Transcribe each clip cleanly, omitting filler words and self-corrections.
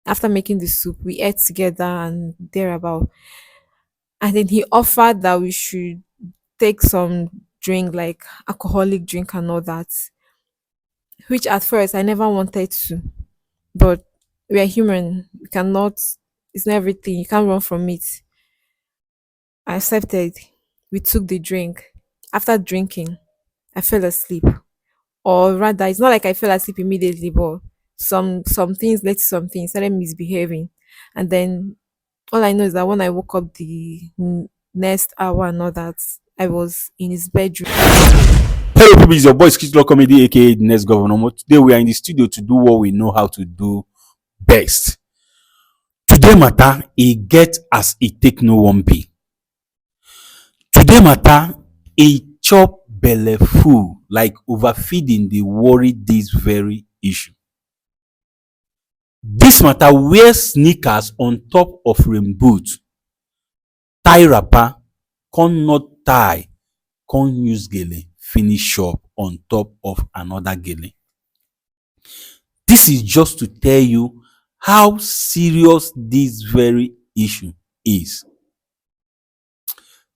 After making the soup, we ate together and thereabout. And then he offered that we should take some drink, like alcoholic drink and all that, which at first I never wanted to. But we are human. We cannot, it's not everything. You can't run from it. I accepted. We took the drink. After drinking, I fell asleep. Or rather, it's not like I fell asleep immediately, but some things led to some things, started misbehaving. And then all I know is that when I woke up the next hour and all that, I was in his bedroom. Hello, people. It's your boy Skit Law Comedy, aka the next governor. Today we are in the studio to do what we know how to do best. Today matter, e get as e take no one be. Today matter, e chop belle full like overfeeding dey worry this very issue. This matter wear sneakers on top of rain boot, tie wrapper, con not tie, con use gele finish up on top of another gele. This is just to tell you how serious this very issue is.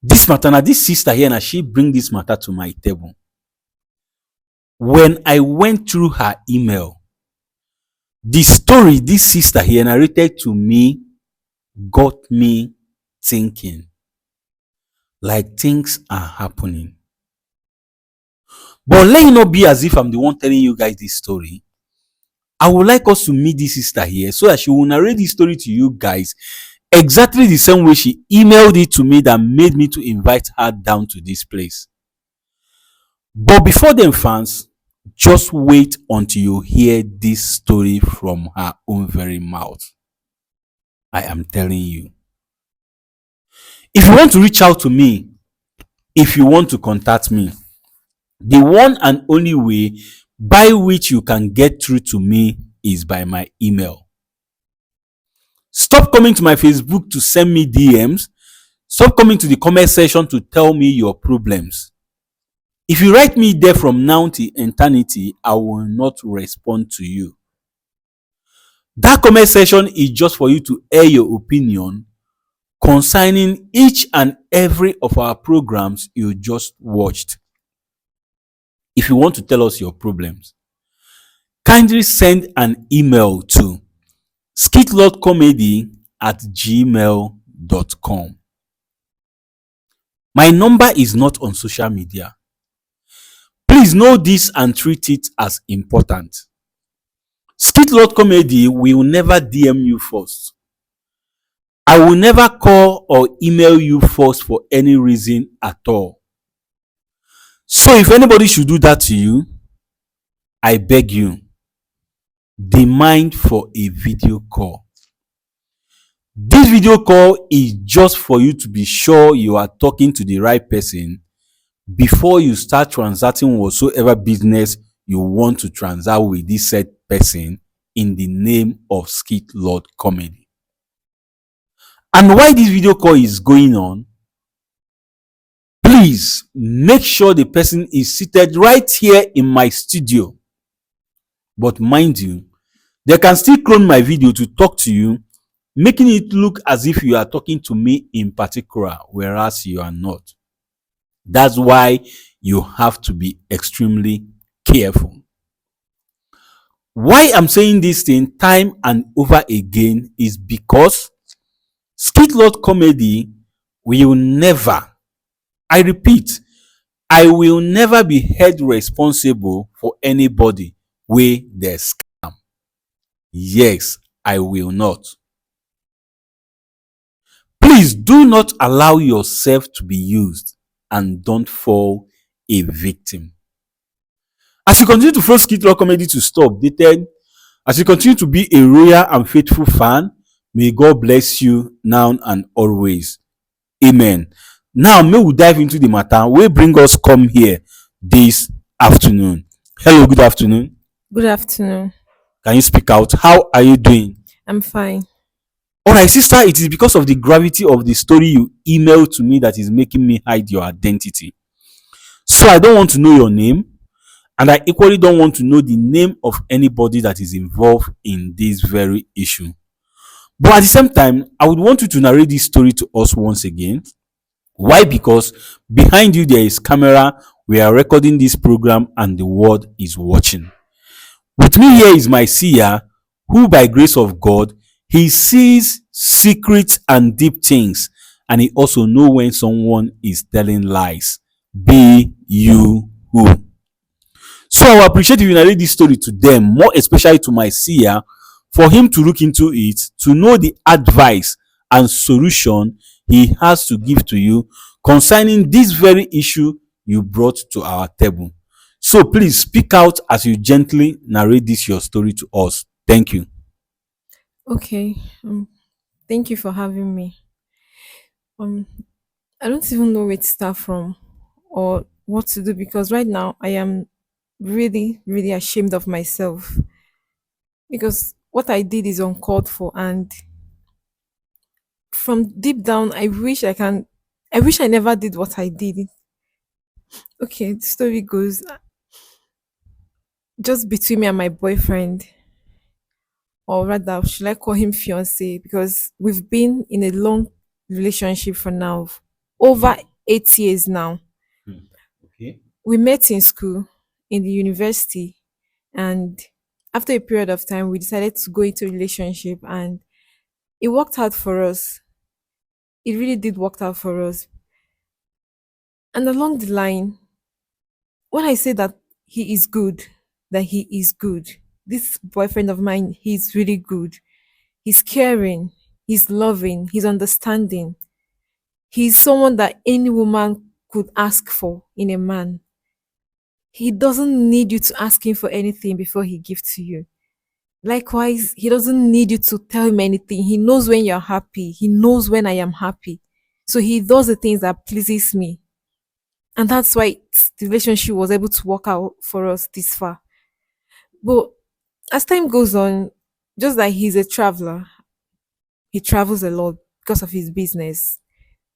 This matter, na this sister here, na she bring this matter to my table. When I went through her email, the story this sister here narrated to me got me thinking, like things are happening. But let it not be as if I'm the one telling you guys this story. I would like us to meet this sister here so that she will narrate this story to you guys exactly the same way she emailed it to me that made me to invite her down to this place. But before then, fans, just wait until you hear this story from her own very mouth. I am telling you. If you want to reach out to me, if you want to contact me, the one and only way by which you can get through to me is by my email. Stop coming to my Facebook to send me DMs. Stop coming to the comment section to tell me your problems. If you write me there from now to eternity, I will not respond to you. That comment section is just for you to air your opinion concerning each and every of our programs you just watched. If you want to tell us your problems, kindly send an email to skitlordcomedy@gmail.com. My number is not on social media. Please know this and treat it as important. Skitlord Comedy will never DM you first. I will never call or email you first for any reason at all. So if anybody should do that to you, I beg you, demand for a video call. This video call is just for you to be sure you are talking to the right person before you start transacting whatsoever business you want to transact with this said person in the name of Skit Lord Comedy. And while this video call is going on, please make sure the person is seated right here in my studio. But mind you, they can still clone my video to talk to you, making it look as if you are talking to me in particular, whereas you are not. That's why you have to be extremely careful. Why I'm saying this thing time and over again is because Skit Lord Comedy will never, I repeat, I will never be held responsible for anybody wey dey scam. Yes, I will not. Please do not allow yourself to be used and don't fall a victim. As you continue to follow Skit Lord Comedy to stay updated, as you continue to be a loyal and faithful fan, may God bless you now and always. Amen. Now, may we dive into the matter wey bring us come here this afternoon. Hello, good afternoon. Good afternoon. Can you speak out? How are you doing? I'm fine. All right, sister, it is because of the gravity of the story you emailed to me that is making me hide your identity. So I don't want to know your name, and I equally don't want to know the name of anybody that is involved in this very issue. But at the same time, I would want you to narrate this story to us once again. Why? Because behind you there is camera. We are recording this program and the world is watching. With me here is my seer, who by grace of God, he sees secrets and deep things, and he also know when someone is telling lies. Be you who. So I will appreciate if you narrate this story to them, more especially to my seer, for him to look into it, to know the advice and solution he has to give to you concerning this very issue you brought to our table. So please speak out as you gently narrate this your story to us. Thank you. Okay. Thank you for having me. Um, I don't even know where to start from or what to do because right now I am really, really ashamed of myself because what I did is uncalled for, and from deep down, I wish I never did what I did. Okay, the story goes just between me and my boyfriend, or rather, should I call him fiance? Because we've been in a long relationship for now, over 8 years now. Hmm. Okay. We met in school, in the university, and after a period of time, we decided to go into a relationship, and it worked out for us. It really did work out for us. And along the line, when I say that he is good, that he is good, this boyfriend of mine, he's really good. He's caring, he's loving, he's understanding. He's someone that any woman could ask for in a man. He doesn't need you to ask him for anything before he gives to you. Likewise, he doesn't need you to tell him anything. He knows when you're happy. He knows when I am happy. So he does the things that pleases me. And that's why the relationship was able to work out for us this far. But as time goes on, just like he's a traveler, he travels a lot because of his business.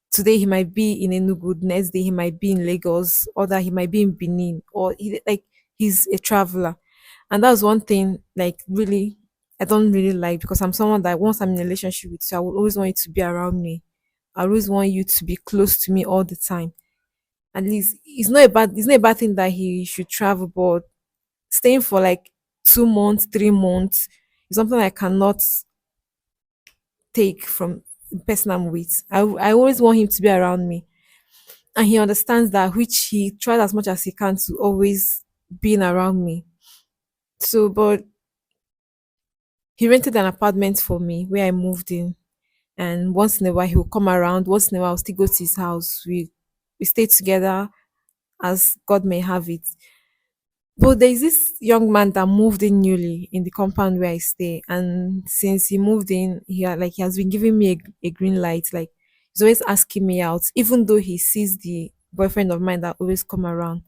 Today he might be in Enugu, next day he might be in Lagos, or that he might be in Benin, or he's a traveler. And that's one thing, like, really, I don't really like, because I'm someone that once I'm in a relationship with you, I will always want you to be around me. I always want you to be close to me all the time. At least it's not a bad thing that he should travel, but staying for like 2 months, 3 months is something I cannot take from the person I'm with. I always want him to be around me. And he understands that, which he tries as much as he can to always being around me. So, but he rented an apartment for me where I moved in. And once in a while, he will come around. Once in a while, I'll still go to his house. We stay together as God may have it. But there's this young man that moved in newly in the compound where I stay, and since he moved in, he has been giving me a green light. Like, he's always asking me out, even though he sees the boyfriend of mine that always come around.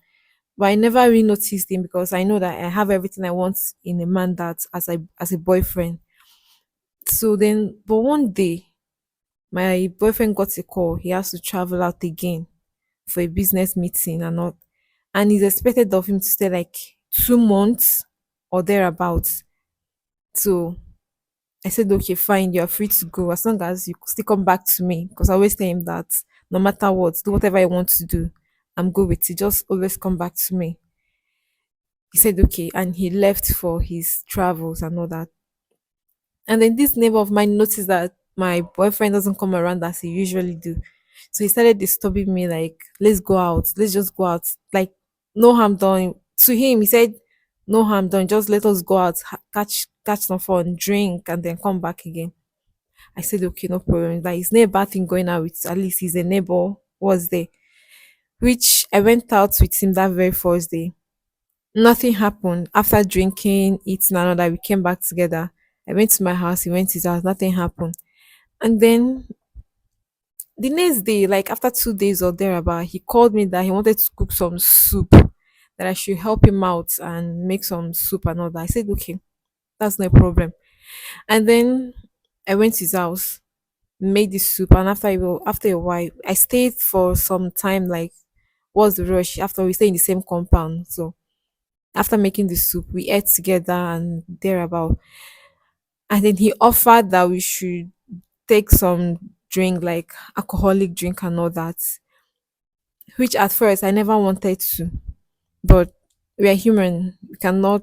But I never really noticed him because I know that I have everything I want in a man, that as a boyfriend. So then, but one day, my boyfriend got a call. He has to travel out again for a business meeting and all, and it's expected of him to stay like 2 months or thereabouts. So I said, okay, fine, you're free to go as long as you still come back to me. Because I always tell him that no matter what, do whatever I want to do. I'm good with it. Just always come back to me. He said, okay. And he left for his travels and all that. And then this neighbor of mine noticed that my boyfriend doesn't come around as he usually do. So he started disturbing me, like, let's go out. Let's just go out. Like, no harm done. To him, he said, no harm done. Just let us go out, catch some fun, drink, and then come back again. I said, okay, no problem. Like, it's not a bad thing going out with, at least he's a neighbor, was there. Which I went out with him that very first day. Nothing happened. After drinking, eating, and all that, we came back together. I went to my house, he went to his house, nothing happened. And then the next day, like after 2 days or thereabout, he called me that he wanted to cook some soup, that I should help him out and make some soup and all that. I said, okay, that's no problem. And then I went to his house, made the soup, and after a while, I stayed for some time. Like, what's the rush? After we stay in the same compound, so after making the soup, we ate together and thereabout. And then he offered that we should take some drink, like alcoholic drink and all that, which at first I never wanted to. But we are human. We cannot,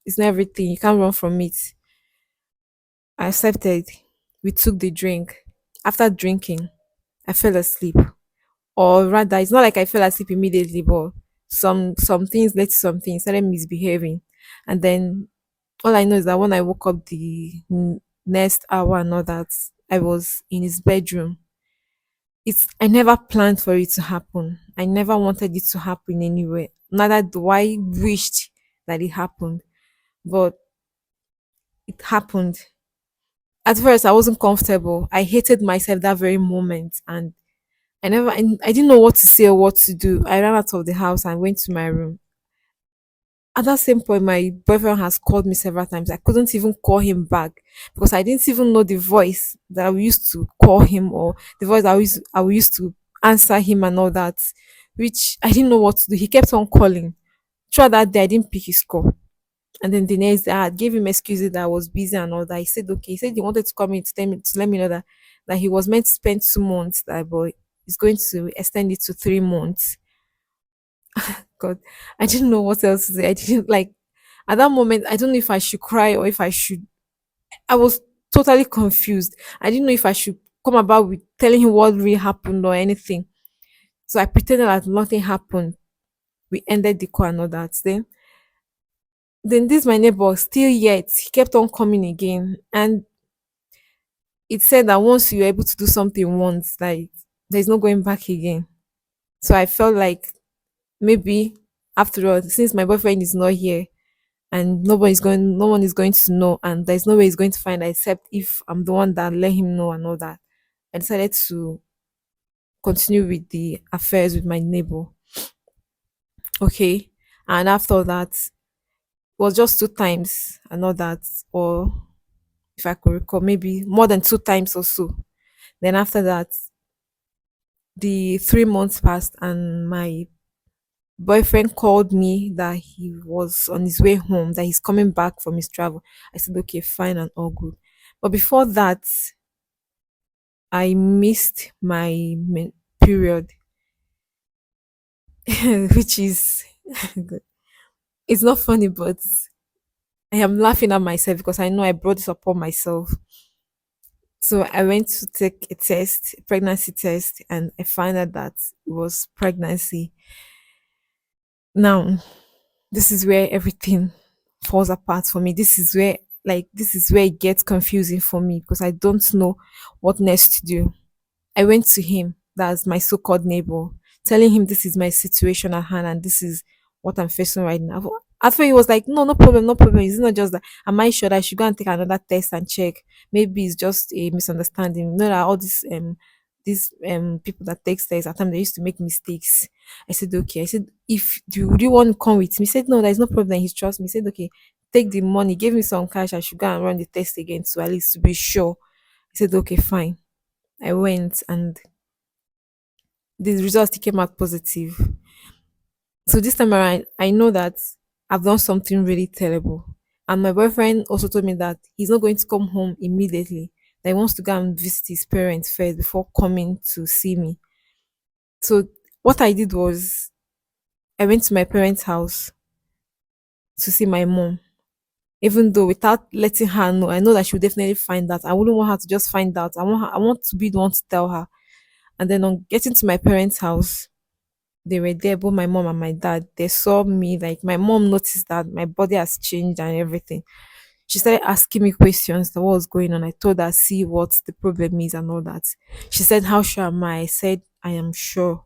it's not everything. You can't run from it. I accepted. We took the drink. After drinking, I fell asleep. Or rather, it's not like I fell asleep immediately, but some things led to some things, started misbehaving. And then all I know is that when I woke up the next hour and all that, I was in his bedroom. It's I never planned for it to happen. I never wanted it to happen anyway. Neither do I wished that it happened, but it happened. At first, I wasn't comfortable. I hated myself that very moment, and I didn't know what to say or what to do. I ran out of the house and went to my room. At that same point, my boyfriend has called me several times. I couldn't even call him back because I didn't even know the voice that I used to call him, or the voice that I used to answer him and all that, which I didn't know what to do. He kept on calling. Throughout that day, I didn't pick his call. And then the next day, I gave him excuses that I was busy and all that. He said, okay. He said he wanted to come in to let me know that he was meant to spend 2 months, that boy is going to extend it to 3 months. God, I didn't know what else to say. I didn't like at that moment. I don't know if I should cry or if I should. I was totally confused. I didn't know if I should come about with telling him what really happened or anything. So I pretended that nothing happened. We ended the call and all that. Then this my neighbor still yet he kept on coming again, and it said that once you're able to do something once, like there's no going back again. So I felt like maybe after all, since my boyfriend is not here and no one is going to know, and there's no way he's going to find out except if I'm the one that let him know and all that. I decided to continue with the affairs with my neighbor. Okay. And after that, it was just 2 times and all that, or if I could recall, maybe more than 2 times or so. Then after that, the 3 months passed and my boyfriend called me that he was on his way home, that he's coming back from his travel. I said, okay, fine and all good. But before that, I missed my period, which is it's not funny, but I am laughing at myself because I know I brought this upon myself. So I went to take a test, a pregnancy test, and I found out that it was pregnancy. Now, this is where everything falls apart for me. This is where it gets confusing for me because I don't know what next to do. I went to him, that's my so-called neighbor, telling him this is my situation at hand and this is what I'm facing right now. At first he was like, no, no problem, no problem. It's not just that. Am I sure that I should go and take another test and check? Maybe it's just a misunderstanding. No, that all these people that take tests at times they used to make mistakes. I said, okay. I said, if do you want to come with me? He said, no, there's no problem. He trusts me. He said, okay, take the money, give me some cash. I should go and run the test again, so at least to be sure. He said, okay, fine. I went and the results came out positive. So this time around, I know that I've done something really terrible. And my boyfriend also told me that he's not going to come home immediately. That he wants to go and visit his parents first before coming to see me. So what I did was I went to my parents' house to see my mom. Even though without letting her know, I know that she'll definitely find out. I wouldn't want her to just find out. I want to be the one to tell her. And then on getting to my parents' house, they were there, both my mom and my dad. They saw me, like my mom noticed that my body has changed and everything. She started asking me questions that what was going on. I told her, see what the problem is and all that. She said, how sure am I? I said, I am sure.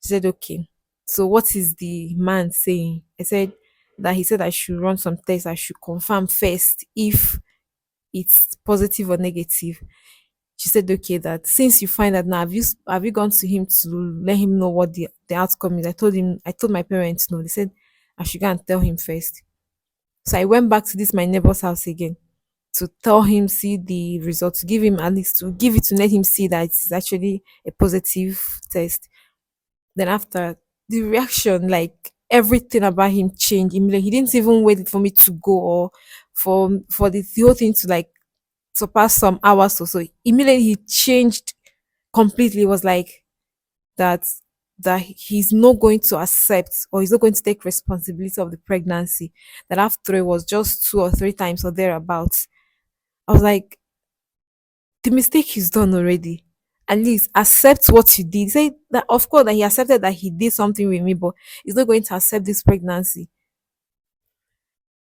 She said, okay. So what is the man saying? I said that he said I should run some tests. I should confirm first if it's positive or negative. She said, okay, that since you find that now, have you gone to him to let him know what the outcome is? I told my parents no. They said I should go and tell him first. So I went back to this my neighbor's house again to tell him, see the results, to give him at least to give it to let him see that it's actually a positive test. Then after the reaction, like everything about him changed immediately. He didn't even wait for me to go or for the whole thing to like surpass some hours or so, immediately he changed completely. Was like that he's not going to accept or he's not going to take responsibility of the pregnancy. That after it was just 2 or 3 times or thereabouts. I was like, the mistake is done already. At least accept what you did. Say that of course that he accepted that he did something with me, but he's not going to accept this pregnancy.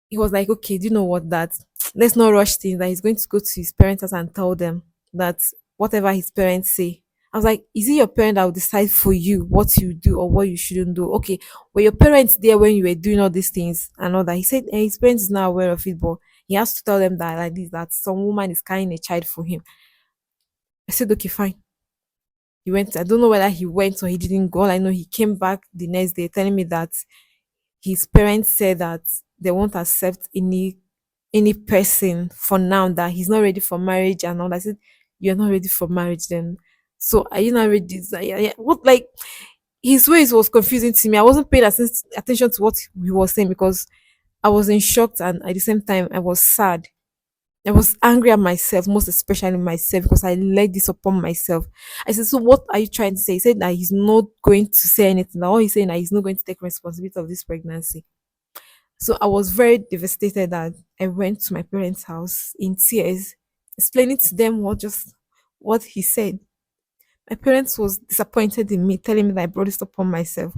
He was like, okay, do you know what that let's not rush things, that he's going to go to his parents house and tell them that whatever his parents say. I was like, is it your parent that will decide for you what you do or what you shouldn't do? Okay, were your parents there when you were doing all these things and all that? He said his parents is not aware of it, but he has to tell them that like this, that some woman is carrying a child for him. I said, okay, fine. He went. I don't know whether he went or he didn't go. All I know, he came back the next day telling me that his parents said that they won't accept any person for now, that he's not ready for marriage and all that. I said, you're not ready for marriage then. So are you not ready? Yeah, yeah. What, like, his ways was confusing to me. I wasn't paying attention to what he was saying because I was in shock and at the same time I was sad. I was angry at myself, most especially myself, because I let this upon myself. I said, so what are you trying to say? He said that he's not going to say anything. That all he's saying that he's not going to take responsibility of this pregnancy. So I was very devastated that I went to my parents' house in tears, explaining to them what he said. My parents was disappointed in me, telling me that I brought this upon myself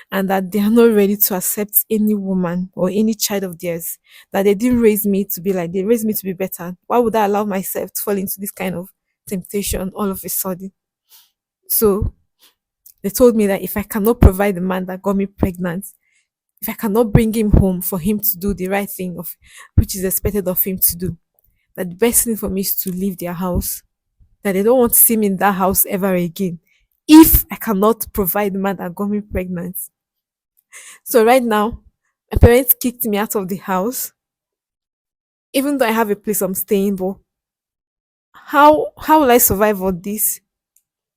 and that they are not ready to accept any woman or any child of theirs. That they didn't raise me to be like, they raised me to be better. Why would I allow myself to fall into this kind of temptation all of a sudden? So they told me that if I cannot provide the man that got me pregnant, if I cannot bring him home for him to do the right thing of which is expected of him to do, that the best thing for me is to leave their house. That they don't want to see me in that house ever again. If I cannot provide the man that got me pregnant. So right now, my parents kicked me out of the house, even though I have a place I'm staying. But how will I survive all this?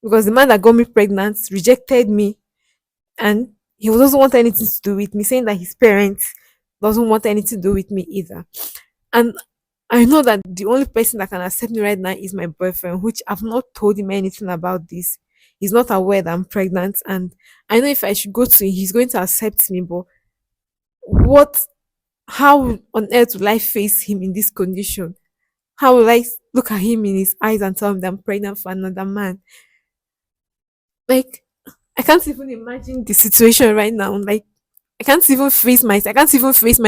Because the man that got me pregnant rejected me, and he doesn't want anything to do with me, saying that his parents doesn't want anything to do with me either. And I know that the only person that can accept me right now is my boyfriend, which I've not told him anything about this. He's not aware that I'm pregnant, and I know if I should go to him, he's going to accept me. But what? How on earth will I face him in this condition? How will I look at him in his eyes and tell him that I'm pregnant for another man? Like, I can't even imagine the situation right now. Like, I can't even face my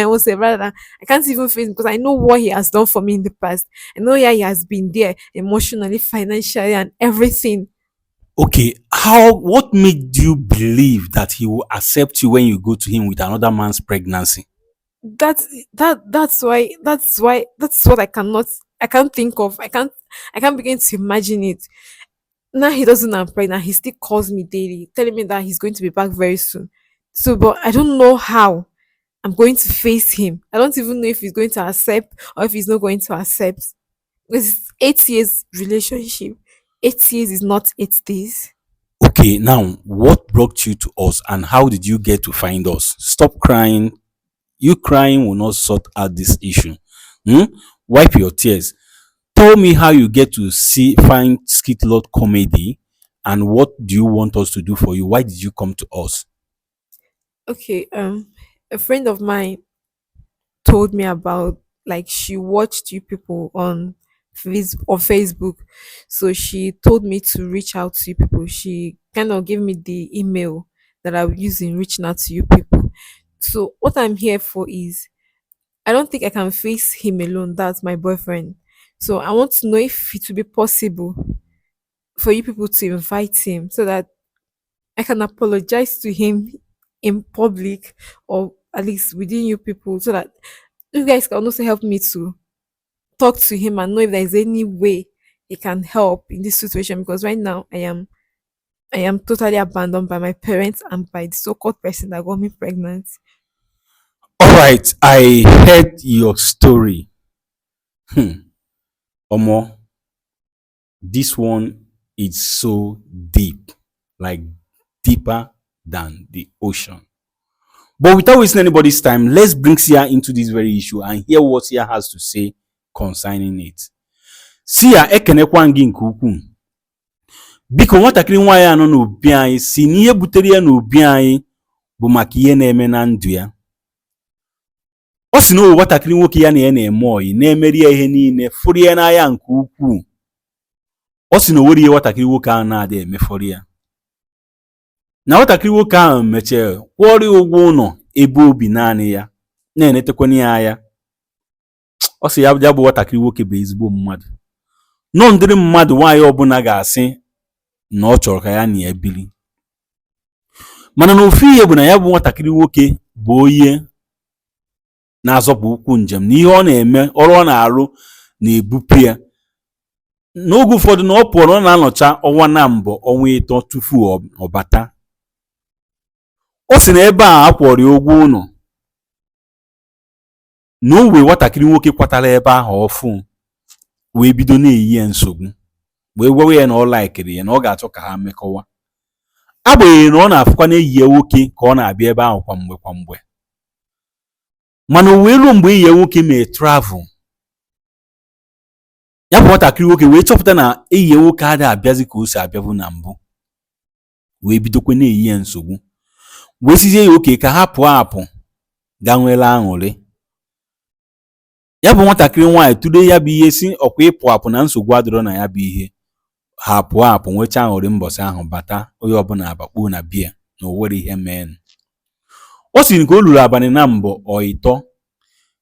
own self. Rather than I can't even face, because I know what he has done for me in the past. I know, yeah, he has been there emotionally, financially, and everything. Okay, how what made you believe that he will accept you when you go to him with another man's pregnancy? That's that's what I can't think of. I can't begin to imagine it. Now he doesn't know I'm pregnant. He still calls me daily, telling me that he's going to be back very soon. So, but I don't know how I'm going to face him. I don't even know if he's going to accept or if he's not going to accept. It's 8 years relationship. 8 years is not 8 days. Okay, now what brought you to us and how did you get to find us? Stop crying. You crying will not sort out this issue. Hmm? Wipe your tears. Tell me how you get to find Skitlot comedy, and what do you want us to do for you? Why did you come to us? Okay, a friend of mine told me about, like, she watched you people on Facebook. So she told me to reach out to you people. She kind of gave me the email that I will use in reaching out to you people. So what I'm here for is, I don't think I can face him alone. That's my boyfriend. So I want to know if it will be possible for you people to invite him so that I can apologize to him in public, or at least within you people, so that you guys can also help me to talk to him and know if there is any way he can help in this situation. Because right now I am totally abandoned by my parents and by the so-called person that got me pregnant. All right, I heard your story. Omo, this one is so deep, like deeper than the ocean. But without wasting anybody's time, let's bring Sia into this very issue and hear what Sia has to say concerning it. Seer, ekenekwa gị nke ukwuu. Biko nwatakịrị nwaanyị a nọ n'obi anyị si na ihe butere ya n'obi anyị bụ maka ihe na-eme na ndụ ya. Ọ sị na o nwatakịrị nwoke ya na ya na-eme ọyị na-emeri ya ihe niile, fụrụ ya n'anya nke ukwuu. Ọ sị na o nwere ihe nwatakịrị nwoke ahụ na-adị emefọrọ ya. Na nwatakịrị nwoke ahụ mechara kwụọrọ ya ụgwọ ụlọ ebe obi naanị ya, na-enetekwana ya anya. Ọ sị ya bụ nwatakịrị nwoke bụ ezigbo mmadụ. Nọ ndịrị mmadụ nwaanyị ọbụla ga-asị na ọ chọrọ ka ya na ya biri. Mana na ofu ihe bụ na ya bụ nwatakịrị nwoke bụ onye na-azọpụ ụkwụ njem, na ihe ọ na-eme, ọrụ ọ na-arụ na-ebupụ ya. N'oge ụfọdụ na ọ pụọ, ọ na-anọcha ọnwa na mbọ ọnwa ịtọ tupu ọ bata. Ọ sị na ebe a akwọrọ ya ụgwọ ụlọ na o wee nwatakịrị nwoke kwatara ebe ahụ ọfụ wee bido na-eyi ya nsogbu, wee gwawa ya na ọ laikiri ya, na ọ ga-achọ ka ha mekọwa. Agbanyeghị na ọ na-afụkwa na-eyi ya nwoke ka ọ na-abịa ebe ahụ kwa mgbe. Mana o wee ruo mgbe eyi ya nwoke mee travel, ya bụ nwatakịrị nwoke wee chọpụta na eyi ya nwoke adịghị abịazi ka o si abịabu na mbụ, wee bidokwa na-eyi ya nsogbu, wee sizie ya oke ka ha pụọ apụ ga nwere aṅụrị. Ya bụ nwatakịrị nwaanyị tụlee ya bụ ihe, si ọkwa ịpụ apụ na nsogbu adịrọ na ya bụ ihe, ha pụọ apụ nwechaa aṅụrị mbọsị ahụ, bata onye ọbụla abakpuo na biya na o nwere ihe mee. Ọ siri nke o luru abalị na mbọ ọyịtọ,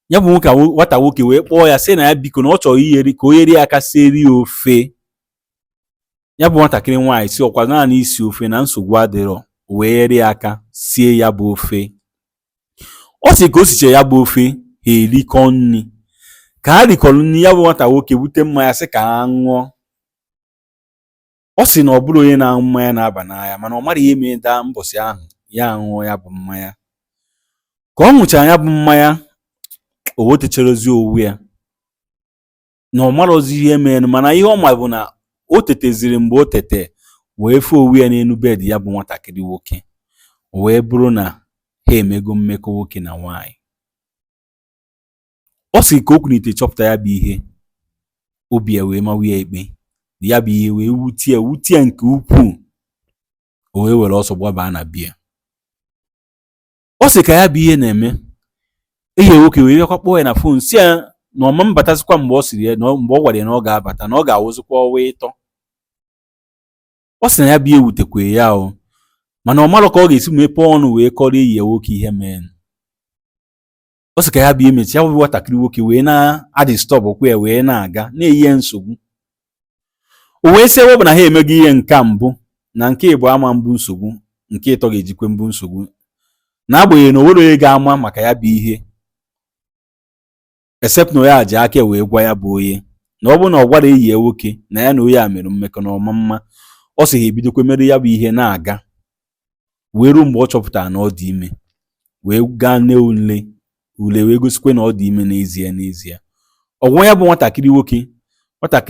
ya bụ nwata nwoke wee kpọọ ya sị na ya biko na ọ chọrọ iyeri ka o yeri aka sieri ya ofe. Ya bụ nwatakịrị nwaanyị si ọkwa naanị isi ofe na nsogbu adịrọ, wee yeri aka sie ya bụ ofe. Ọ sị ka o siche ya bụ ofe, ha erikọ nri. Ka ha rikọrọ nri, ya bụ nwata nwoke bute mmanya sị ka ha ṅụọ. Ọ sị na ọ bụrụ onye na-aṅụ mmanya na-aba n'anya, mana ọ mara ihe mee daa mbọsị ahụ ya aṅụọ ya bụ mmanya. Ka ọ ṅụchara ya bụ mmanya, o wetecharazi owu ya na ọ marozi ihe mere, mana ihe ọ ma bụ na o teteziri mgbe o tete wee fee owu ya n'elu bed ya bụ nwatakịrị nwoke, o wee bụrụ na ha emego mmekọ nwoke na nwaanyị. Ọ sị ka o kwunite chọpụta ya bụ ihe, obi ya wee mawa ya ikpe, ya bụ ihe wee wutie nke ukwuu, o wee were ọsọ gbabaa na biya. Ọ sị ka ya bụ ihe na-eme, eyi nwoke wee bịakwa kpọọ ya na fon si ya na ọma mbatazikwa mgbe ọ siri ya, mgbe ọ gwara ya na ọ ga-abata, na ọ ga-awụzikwa ọnwa ịtọ. Ọ sị na ya bụ ihe wutekwa ya o, mana ọ marọ ka ọ ga-esi mepee ọnụ wee kọrọ eyi ya nwoke ihe mee. Ọ sị ka ya bụ ihe mechi, ya bụ nwatakịrị nwoke wee na-adị stọbụkwa ya, wee na-aga na-eyi ya nsogbu. O wee sị ewebụ na ha emego ihe nke mbụ, na nke ịbụ ama mbụ nsogbu, nke ịtọ ga-ejikwe mbụ nsogbu, na-agbanyeghị na o nwere onye ga-ama maka ya bụ ihe except na ya ji aka wee gwa ya bụ onye na ọ bụrụ na ọ gwara eyi ya nwoke na ya na onye a mere mmekọ na ọma mma. Ọ sị ha ebidokwa mere ya bụ ihe na-aga wee ruo mgbe ọ chọpụtara na ọ dị ime, wee gaa n'ule wee gosikwa na ọ dị ime n'ezie. Ọgwụgwọ ya bụ nwatakịrị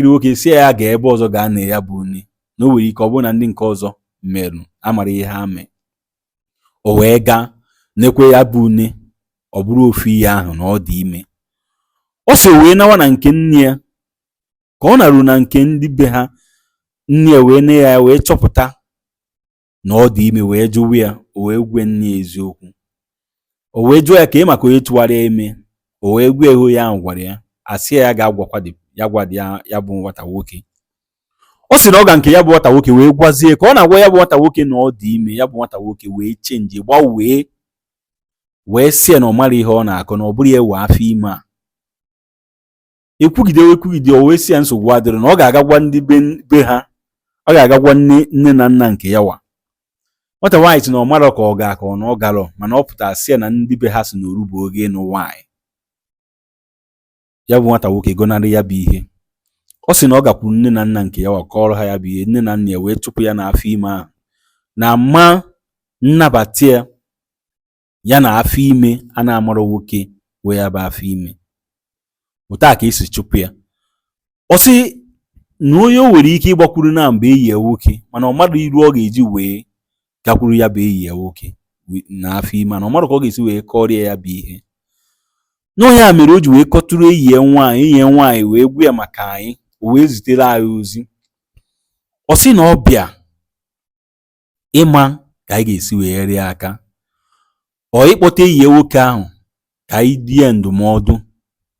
nwoke si ya gaa ebe ọzọ gaa na ya bụ nne, na o nwere ike ọ bụrụ na ndị nke ọzọ merụ amara ihe ha mee. O wee gaa nekwe ya bụ nne, ọ bụrụ ofu ihe ahụ na ọ dị ime. Ọ sị wee nawa na nke nne ya, ka ọ narụ na nke ndị be ha, nne ya wee nne ya wee chọpụta na ọ dị ime, wee jụwa ya, o wee gwe nne ya eziokwu. O wee jụọ ya ka maka onye tụgharịa ime, o wee gwa ego ya ahụ gwara ya, asị ya ga-agwakwa ya bụ nwata nwoke. Ọ sị na ọ ga nke ya bụ nwata nwoke wee gwazie ka ọ na-agwa ya bụ nwata nwoke na ọ dị ime. Ya bụ nwata nwoke wee chenji gbanwee, wee sị na ọ mara ihe ọ na-akọ, na ọ bụrụ ya wee afọ ime a. Ekwugide o wee sị ya nsogbu adịrị, na ọ ga-aga gwa ndị be ha, ọ ga-aga gwa nne na nna nke ya wa. Nwata nwaanyị sị na ọ marọ ka ọ ga-akọ na ọ garọ, mana ọ pụtara sị ya na ndị be ha si na oru bụ oge ịnụ nwaanyị. Ya bụ nwata nwoke gọnarị ya bụ ihe. Ọ sị na ọ gakwuru nne na nna nke ya wa kọrọ ha ya bụ ihe. Nne na nna ya wee chụpụ ya n'afọ ime ahụ, na ma nnabata ya na afọ ime a na-amarọ nwoke wee ya bụ afọ ime. Otu a ka esi chụpụ ya. Ọ sị na onye o nwere ike ịgbakwuru na mgbe eyi ya nwoke, mana ọ mmadụ iru ọ ga-eji wee gakwuru ya bụ eyi ya nwoke na afọ ime, na ọ mmadụ ka ọ ga-esi wee kọrịa ya bụ ihe. N'onye a mere o ji wee kọtụrụ eyi ya nwaanyị wee gwu ya maka anyị o wee zitere anyị ozi. Ọ sị na ọ bịa ịma ka anyị ga-esi wee nyere ya aka, ọ ịkpọta enyi ya nwoke ahụ ka anyị die ndụmọdụ,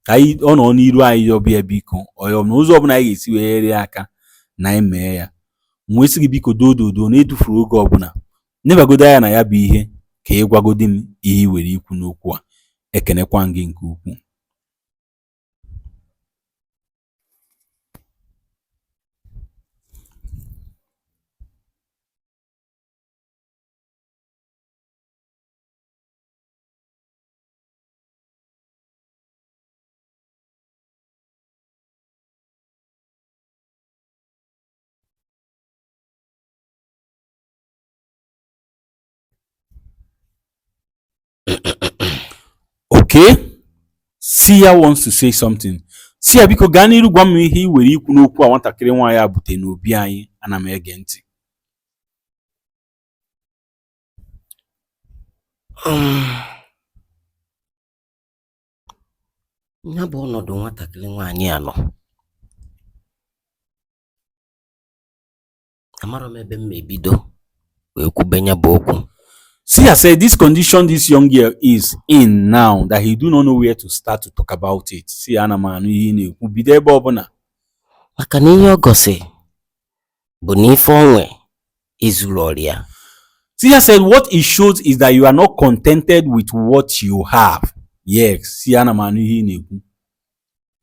ka anyị ọ nọ n'iru anyị ọbịa biko ọyọm na ụzọ ọbụla anyị ga-esi wee nyere ya aka na anyị mee ya. M wee sị gị biko dododo na edufuru oge ọbụla nebagodo ya na ya bụ ihe ka ị gwagodi m ihe i were ikwu n'okwu a. Ekenekwa gị nke ukwuu. Okay, Seer wants to say something. Seer biko gaa n'iru gwa m ihe i were ikwu n'okwu a nwatakịrị nwaanyị a bute n'obi anyị. Ana m ege ntị. Ya bụ ọnọdụ nwatakịrị nwaanyị a nọ, amarọ m ebe m ebido wee kwube ya bụ okwu. Seer said this condition this young girl is in now that he do not know where to start to talk about it. Seer ana m anụ ihe ị na-ekwu bido ebe ọbụla. Maka na ihe ọ gosi bụ na ife onwe ezuru ọrịa. Seer said what it shows is that you are not contented with what you have. Yes, Seer ana m anụ ihe ị na-ekwu.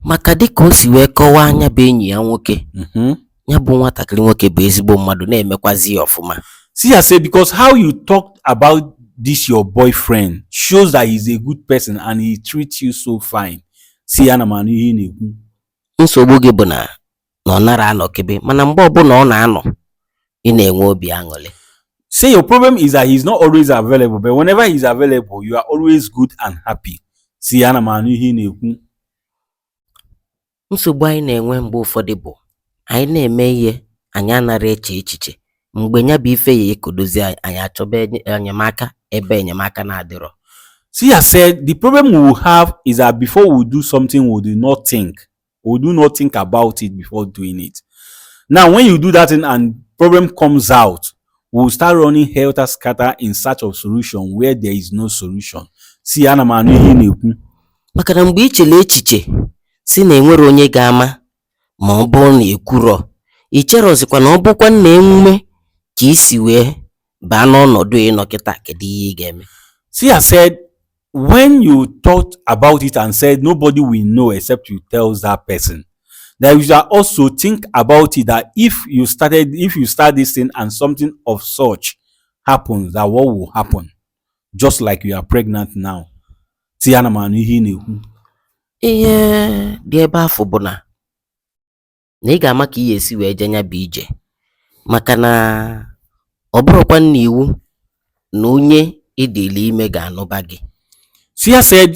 Maka dịka o si wee kọwaa anya bụ enyi ya nwoke, ya bụ nwatakịrị nwoke bụ ezigbo mmadụ na-emekwazi ya ọfụma. Seer said because how you talked about this your boyfriend shows that he's a good person and he treats you so fine. Seer ana m anụ ihe ị na-ekwu. Nsogbu gị bụ na ọ nara anọkebe, mana mgbe ọbụla ọ na-anọ ị na-enwe obi aṅụrị. Say your problem is that he's not always available, but whenever he's available, you are always good and happy. Seer ana m anụ ihe ị na-ekwu. Nsogbu anyị na-enwe mgbe ụfọdụ bụ anyị na-eme ihe anyị anara eche echiche, mgbe ya bụ ife ya ekodozi anyị achọba enyemaka ebe enyemaka na-adịrọ. Seer said the problem we will have is that before we do something, we do not think about it before doing it. Now, when you do that thing and problem comes out, we will start running helter skelter in search of solution where there is no solution. Seer ana m anụ ihe ị na-ekwu. Maka na mgbe ichele echiche si na enwere onye ga-ama ma ọ bụrụ na ekwurọ, icherozikwa na ọ bụkwa na emume ka isi wee baa n'ọnọdụ ịnọ kịta, kedu ihe ị ga-eme? Seer said when you thought about it and said nobody will know except you tell that person, that you should also think about it that if you start this thing and something of such happens, that what will happen? Just like you are pregnant now. Seer ana m anụ ihe ị na-ekwu. Ihe dị ebe afọ bụ na ị ga-ama ka ị ga-esi wee je nya bụ ije, maka na ọ bụrụkwa na iwu na onye ịdịla ime ga-anụba gị. Seer said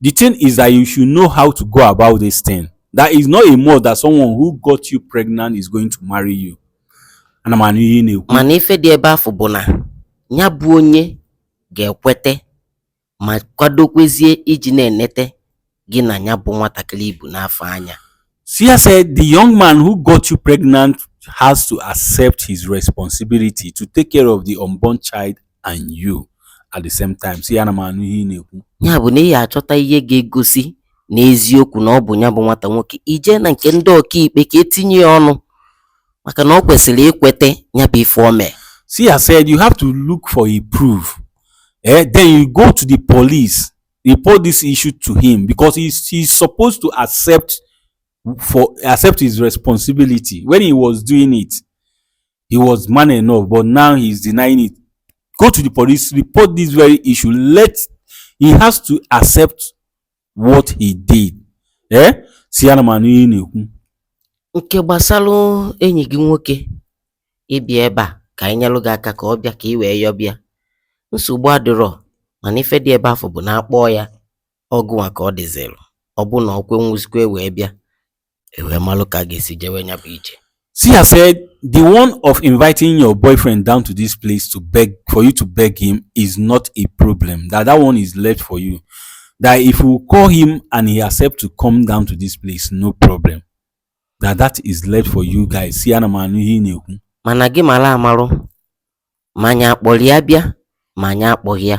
the thing is that you should know how to go about this thing. That is not a must that someone who got you pregnant is going to marry you. Ana m anụ ihe ị na-ekwu. Mana ife dị ebe afọ bụ na ya bụ onye ga-ekwete ma kwadokwezie iji na-enete gị na ya bụ nwatakịrị ibu n'afọ anya. Seer said the young man who got you pregnant has to accept his responsibility to take care of the unborn child and you at the same time. Seer ana m anụ ihe ị na-ekwu. Ya bụ na ị ga-achọta ihe ga-egosi n'eziokwu na ọ bụ ya bụ nwata nwoke, ije na nke ndị ọkaikpe ka etinye ya ọnụ, maka na ọ kwesịrị ikwete ya bụ ife o mee. Seer said you have to look for a proof. Then you go to the police, report this issue to him because he's supposed to accept his responsibility. When he was doing it, he was man enough, but now he's denying it. Go to the police, report this very issue. He has to accept what he did. Seer ana m anụ ihe ị na-ekwu. Nke gbasalụ enyi gị nwoke ịbịa ebe a ka anyị nyelụ gị aka ka ọ bịa ka ị wee yọbịa, nsogbu adịrọ, mana ife dị ebe afọ bụ na akpọọ ya ọgụnwa ka ọ dịzịrị, ọ bụ na ọkwe nwụzikwe wee bịa ewee malụ ka a ga-esi jewe nya bụ ije. Seer said the one of inviting your boyfriend down to this place for you to beg him is not a problem. That one is left for you. That if you call him and he accept to come down to this place, no problem. that is left for you guys. See, ana m anụ ihe ị na-ekwu. mana gị mara amarụ ma anyị akpọrọ ya bịa ma anyị akpọghị ya.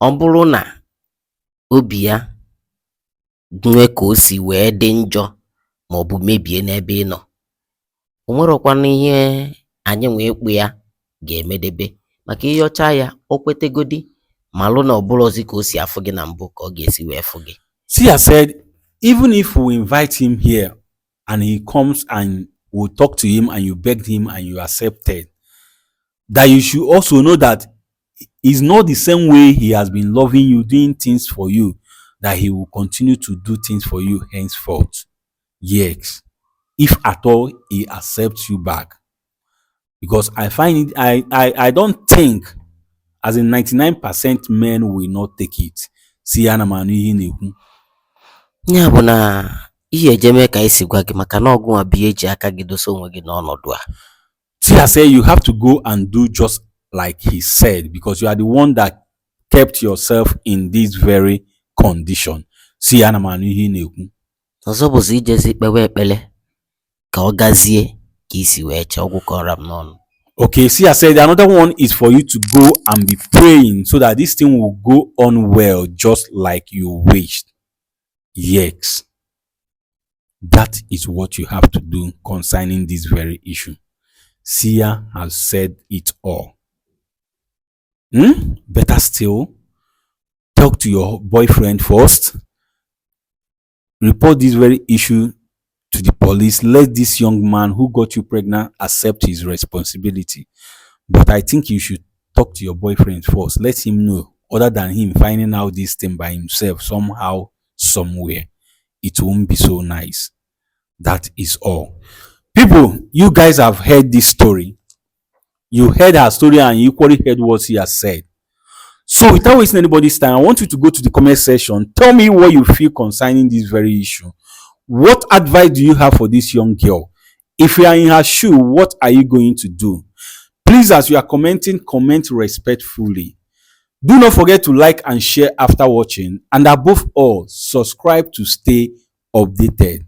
Ọ bụrụ na obi ya nwee ka o si wee dị njọ maọbụ mebie n'ebe ị nọ, o nwerọkwanụ ihe anyị nwee ekpu ya ga-emedebe, maka ịyọcha ya o kwetegodi malụ na ọ bụrụzi ka o si afụ gị na mbụ ka ọ ga-esi wee fụ gị. Sia said, even if we invite him here and he comes and we talk to him and you begged him and you accepted, that you should also know that it's not the same way he has been loving you, doing things for you, that he will continue to do things for you henceforth. Yes, if at all he accepts you back. Because I find it, I don't think, as in 99% men will not take it. See, ana m anụ ihe ị na-ekwu. Ya bụ na ihe eje mee ka anyị si gwa gị, maka na ọgụ nwa bụ ihe eji aka gị dosa onwe gị n'ọnọdụ a. Tia said you have to go and do just like he said, because you are the one that kept yourself in this very condition. See, ana m anụ ihe ị na-ekwu. Ọzọ bụzi ijezi kpewe ekpele ka ọ gazie ka isi wee chee ọgwụ kọrọ m n'ọnụ. Okay, see, I said another one is for you to go and be praying so that this thing will go on well, just like you wished. Yes, that is what you have to do concerning this very issue. Seer has said it all. Better still, talk to your boyfriend first. Report this very issue to the police. Let this young man who got you pregnant accept his responsibility. But I think you should talk to your boyfriend first. Let him know, other than him finding out this thing by himself somehow, somewhere. It won't be so nice. That is all. People, you guys have heard this story. You heard her story and you equally heard what she has said. So without wasting anybody's time, I want you to go to the comment section. Tell me what you feel concerning this very issue. What advice do you have for this young girl? If you are in her shoe, what are you going to do? Please, as you are commenting, comment respectfully. Do not forget to like and share after watching. And above all, subscribe to stay updated.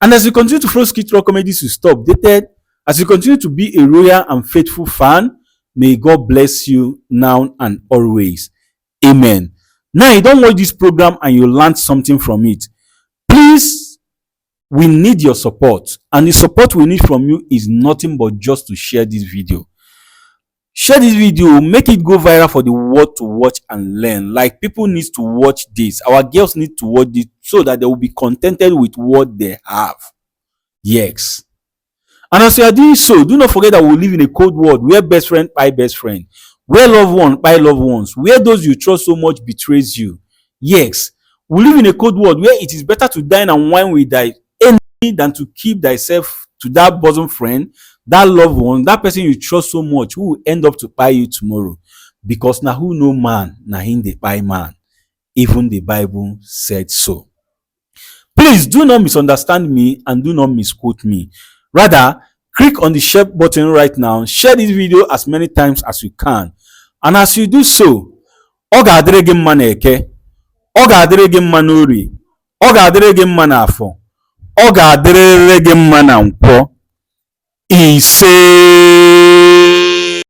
And as you continue to follow Skid Row Comedies to stay updated, as you continue to be a loyal and faithful fan, may God bless you now and always. Amen. Now, you don't watch this program and you learn something from it. Please, we need your support. And the support we need from you is nothing but just to share this video. Share this video, make it go viral for the world to watch and learn. Like, people need to watch this. Our girls need to watch this so that they will be contented with what they have. Yes. And as you are doing so, do not forget that we live in a cold world where best friend buy best friend, where loved one buy loved ones, where those you trust so much betrays you. Yes. We live in a cold world where it is better to dine and wine with thy enemy than to keep thyself to that bosom friend, that loved one, that person you trust so much, who will end up to buy you tomorrow. Because now who know man, now him they buy man. Even the Bible said so. Please do not misunderstand me and do not misquote me. Rather, click on the share button right now. Share this video as many times as you can. And as you do so, ọ ga-adịrị gị mma n'eke, ọ ga-adịrị gị mma n'orie, ọ ga-adịrị gị mma n'afọ, ọ ga-adịrịrị gị mma na nkwọ. Ise.